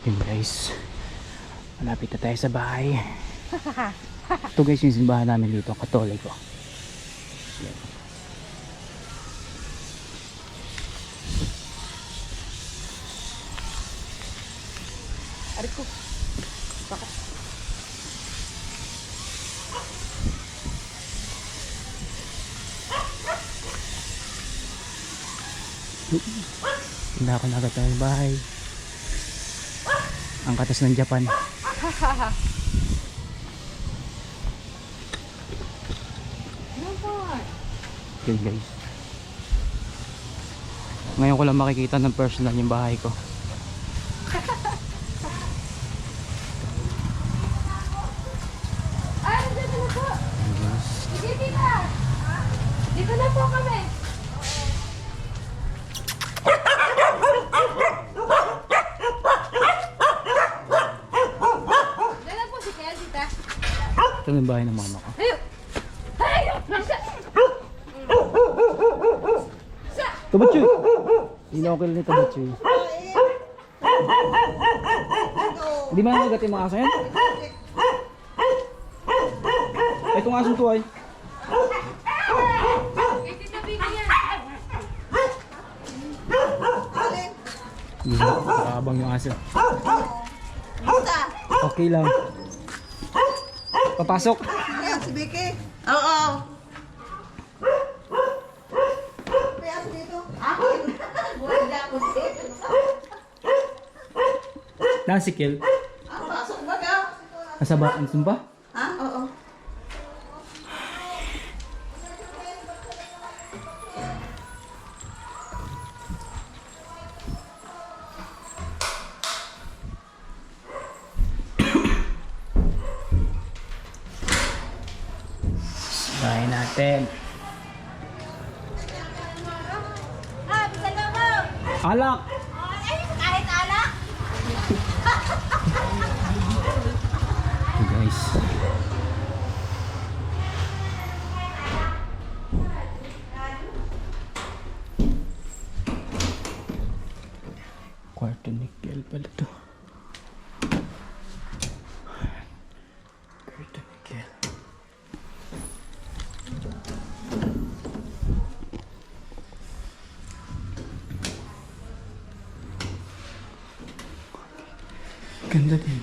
Yun guys, malapit na tayo sa bahay. Ito guys yung simbahan namin dito, Katoliko. Yan. Ariko. Bakit? Hindi ako nagat ng bahay. Ang katas ng Japan. Yun guys, ngayon ko lang makikita ng personal yung bahay ko. Ay, dito na po. Dito na. Dito na po kami. Dala po si Kel, tita. Ito yung bahay ng mama ko. Ayaw! Ayaw! Tabatchoy! Inokil ni Tabatchoy. Hindi ba nagagat yung mga aso yan? Itong asong to ay Ito na bigyan. nakakabang yung aso. Okay lang. Papasok. Ayan, si Vicky. Oo. Kaya dito. Ako. Wala ko dito. Nasikil. Ah, pasok ba ka? Nasa ba? Ang sumba? Ha? Oo. Bahay natin. Ah, bisa na mo. Alak! Ay, kahit alak. Ito guys. Kwarto ni Kel pala to. Kwarto ni Kel. Ganda din.